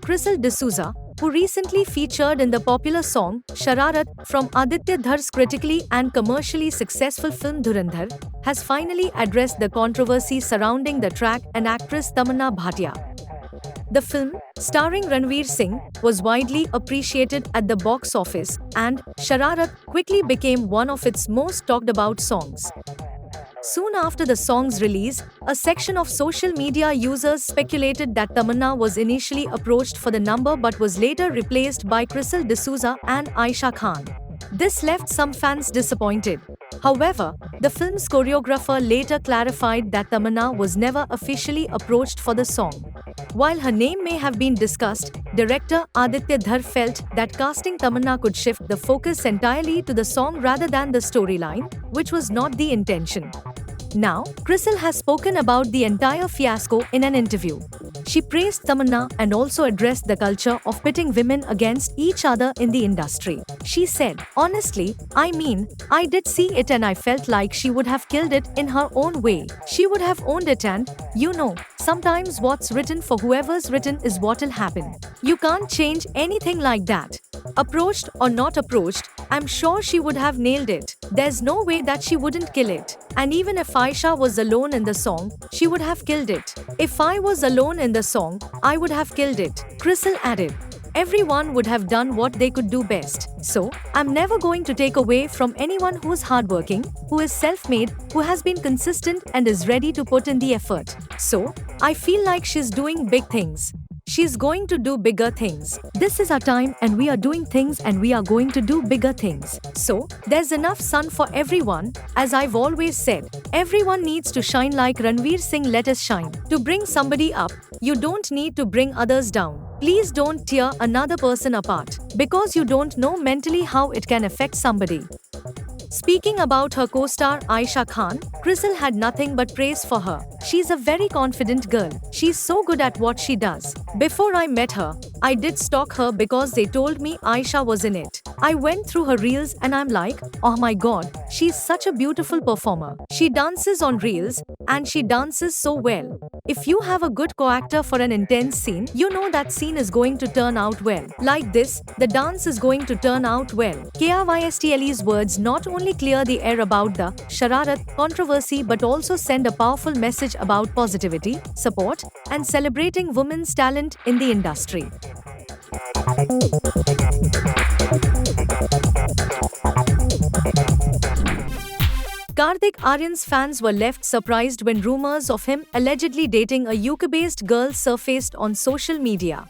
Crystal D'Souza, who recently featured in the popular song Shararat from Aditya Dhar's critically and commercially successful film Dhurandhar, has finally addressed the controversy surrounding the track and actress Tamannaah Bhatia. The film, starring Ranveer Singh, was widely appreciated at the box office, and Shararat quickly became one of its most talked about songs. Soon after the song's release, a section of social media users speculated that Tamannaah was initially approached for the number but was later replaced by Crystal D'Souza and Aisha Khan. This left some fans disappointed. However, the film's choreographer later clarified that Tamannaah was never officially approached for the song. While her name may have been discussed, director Aditya Dhar felt that casting Tamannaah could shift the focus entirely to the song rather than the storyline, which was not the intention. Now, Crystal has spoken about the entire fiasco in an interview. She praised Tamannaah and also addressed the culture of pitting women against each other in the industry. She said, "Honestly, I did see it and I felt like she would have killed it in her own way. She would have owned it and, sometimes what's written for whoever's written is what'll happen. You can't change anything like that. Approached or not approached, I'm sure she would have nailed it. There's no way that she wouldn't kill it. And even if Aisha was alone in the song, she would have killed it. If I was alone in the song, I would have killed it," Crystal added. "Everyone would have done what they could do best. So, I'm never going to take away from anyone who's hardworking, who is self-made, who has been consistent and is ready to put in the effort. So, I feel like she's doing big things. She's going to do bigger things. This is our time and we are doing things and we are going to do bigger things. So, there's enough sun for everyone. As I've always said, everyone needs to shine like Ranveer Singh let us shine. To bring somebody up, you don't need to bring others down. Please don't tear another person apart, because you don't know mentally how it can affect somebody." Speaking about her co-star Aisha Khan, Crystal had nothing but praise for her. "She's a very confident girl. She's so good at what she does. Before I met her, I did stalk her because they told me Aisha was in it. I went through her reels and I'm like, oh my god, she's such a beautiful performer. She dances on reels, and she dances so well. If you have a good co-actor for an intense scene, you know that scene is going to turn out well. Like this, the dance is going to turn out well." Krystle's words not only clear the air about the Shararat controversy but also send a powerful message about positivity, support, and celebrating women's talent in the industry. Kartik Aaryan's fans were left surprised when rumors of him allegedly dating a UK-based girl surfaced on social media.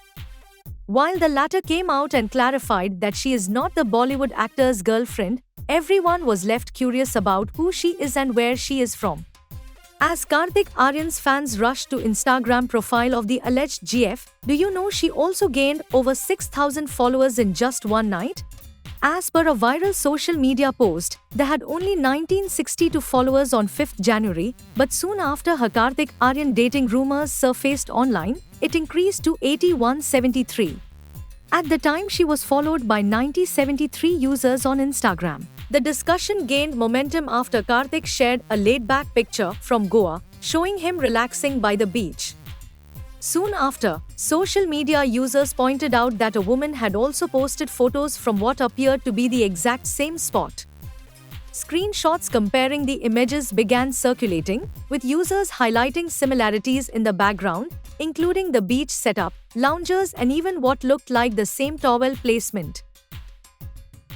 While the latter came out and clarified that she is not the Bollywood actor's girlfriend, everyone was left curious about who she is and where she is from. As Kartik Aaryan's fans rushed to Instagram profile of the alleged GF, do you know she also gained over 6,000 followers in just one night? As per a viral social media post, they had only 1962 followers on 5th January, but soon after her Kartik Aaryan dating rumors surfaced online, it increased to 8173. At the time, she was followed by 9073 users on Instagram. The discussion gained momentum after Kartik shared a laid-back picture from Goa, showing him relaxing by the beach. Soon after, social media users pointed out that a woman had also posted photos from what appeared to be the exact same spot. Screenshots comparing the images began circulating, with users highlighting similarities in the background, including the beach setup, loungers, and even what looked like the same towel placement.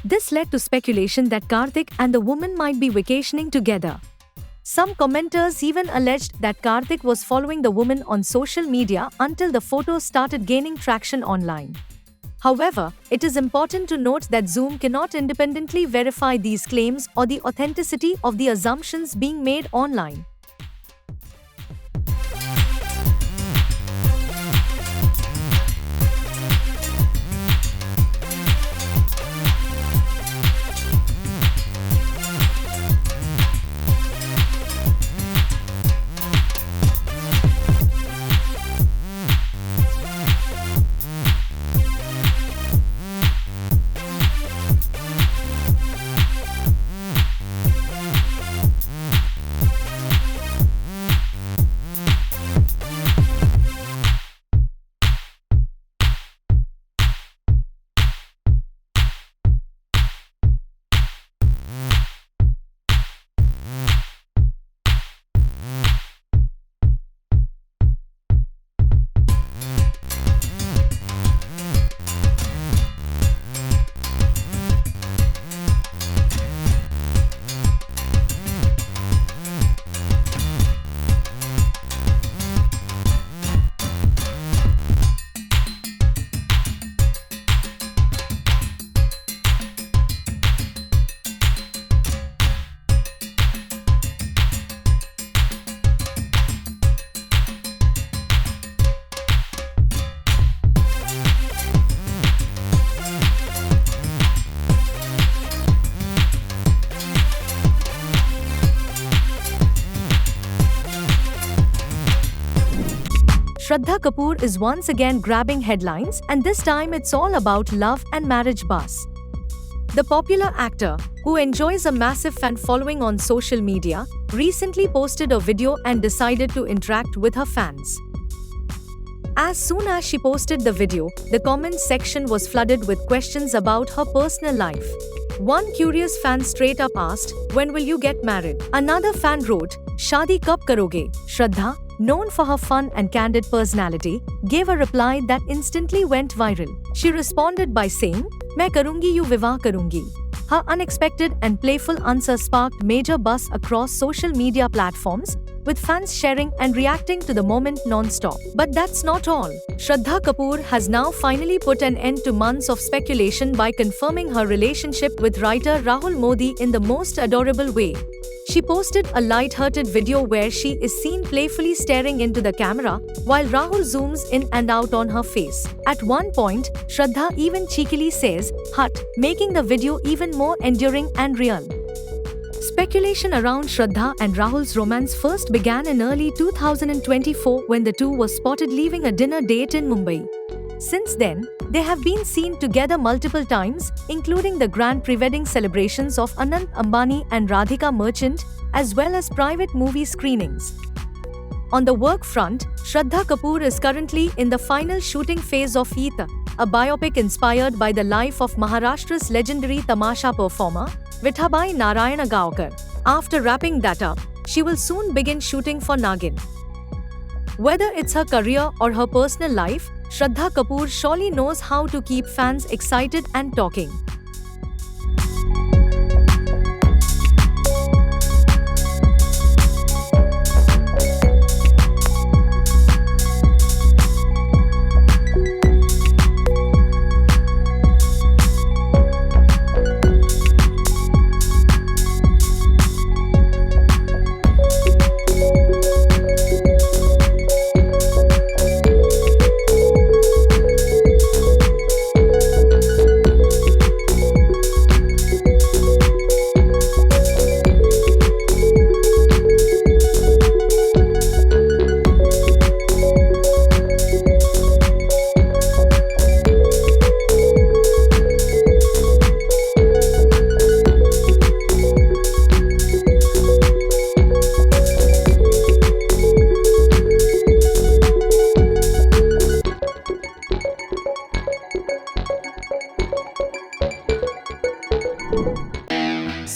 This led to speculation that Kartik and the woman might be vacationing together. Some commenters even alleged that Kartik was following the woman on social media until the photos started gaining traction online. However, it is important to note that Zoom cannot independently verify these claims or the authenticity of the assumptions being made online. Shraddha Kapoor is once again grabbing headlines, and this time it's all about love and marriage buzz. The popular actor, who enjoys a massive fan following on social media, recently posted a video and decided to interact with her fans. As soon as she posted the video, the comments section was flooded with questions about her personal life. One curious fan straight up asked, "When will you get married?" Another fan wrote, "Shaadi kab karoge?" Shraddha, known for her fun and candid personality, gave a reply that instantly went viral. She responded by saying, "Main karungi, you vivah karungi." Her unexpected and playful answer sparked major buzz across social media platforms, with fans sharing and reacting to the moment non-stop. But that's not all. Shraddha Kapoor has now finally put an end to months of speculation by confirming her relationship with writer Rahul Modi in the most adorable way. She posted a light-hearted video where she is seen playfully staring into the camera, while Rahul zooms in and out on her face. At one point, Shraddha even cheekily says, "Hut," making the video even more enduring and real. Speculation around Shraddha and Rahul's romance first began in early 2024 when the two were spotted leaving a dinner date in Mumbai. Since then, they have been seen together multiple times, including the grand pre-wedding celebrations of Anant Ambani and Radhika Merchant, as well as private movie screenings. On the work front, Shraddha Kapoor is currently in the final shooting phase of Eet, a biopic inspired by the life of Maharashtra's legendary tamasha performer, Vithabai Narayana Gaonkar. After wrapping that up, she will soon begin shooting for Nagin. Whether it's her career or her personal life, Shraddha Kapoor surely knows how to keep fans excited and talking.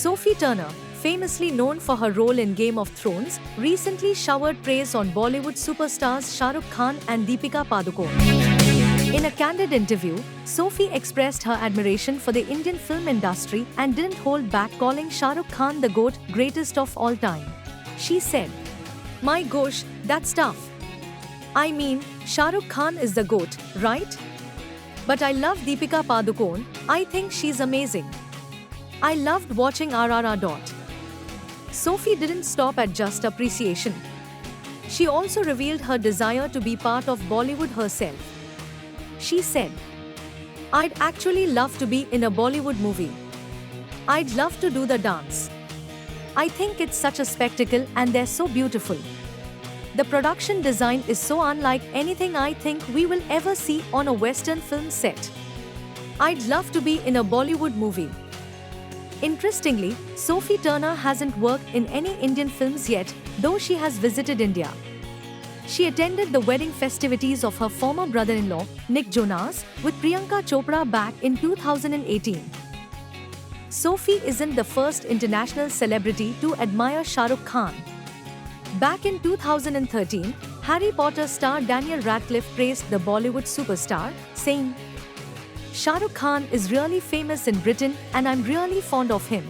Sophie Turner, famously known for her role in Game of Thrones, recently showered praise on Bollywood superstars Shah Rukh Khan and Deepika Padukone. In a candid interview, Sophie expressed her admiration for the Indian film industry and didn't hold back calling Shah Rukh Khan the GOAT, greatest of all time. She said, "My gosh, that's tough. I mean, Shah Rukh Khan is the GOAT, right? But I love Deepika Padukone. I think she's amazing. I loved watching RRR. Sophie didn't stop at just appreciation. She also revealed her desire to be part of Bollywood herself. She said, "I'd actually love to be in a Bollywood movie. I'd love to do the dance. I think it's such a spectacle and they're so beautiful. The production design is so unlike anything I think we will ever see on a Western film set. I'd love to be in a Bollywood movie." Interestingly, Sophie Turner hasn't worked in any Indian films yet, though she has visited India. She attended the wedding festivities of her former brother-in-law, Nick Jonas, with Priyanka Chopra back in 2018. Sophie isn't the first international celebrity to admire Shah Rukh Khan. Back in 2013, Harry Potter star Daniel Radcliffe praised the Bollywood superstar, saying, "Shah Rukh Khan is really famous in Britain and I'm really fond of him.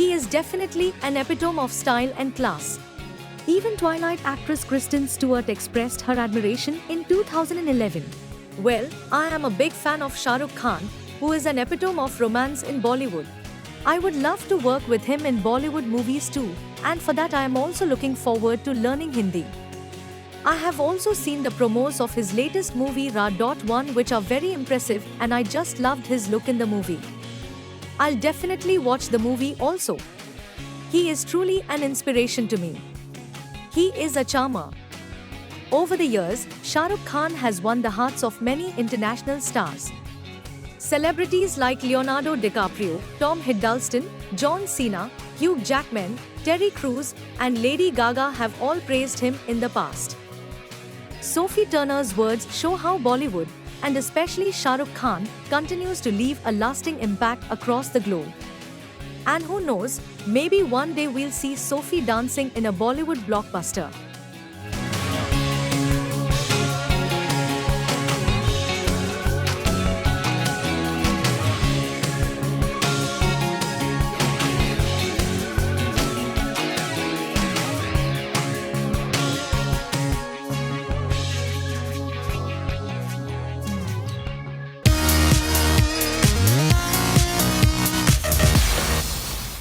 He is definitely an epitome of style and class." Even Twilight actress Kristen Stewart expressed her admiration in 2011. "Well, I am a big fan of Shah Rukh Khan, who is an epitome of romance in Bollywood. I would love to work with him in Bollywood movies too, and for that I am also looking forward to learning Hindi. I have also seen the promos of his latest movie Ra.1, which are very impressive, and I just loved his look in the movie. I'll definitely watch the movie also. He is truly an inspiration to me. He is a charmer." Over the years, Shah Rukh Khan has won the hearts of many international stars. Celebrities like Leonardo DiCaprio, Tom Hiddleston, John Cena, Hugh Jackman, Terry Crews, and Lady Gaga have all praised him in the past. Sophie Turner's words show how Bollywood, and especially Shah Rukh Khan, continues to leave a lasting impact across the globe. And who knows, maybe one day we'll see Sophie dancing in a Bollywood blockbuster.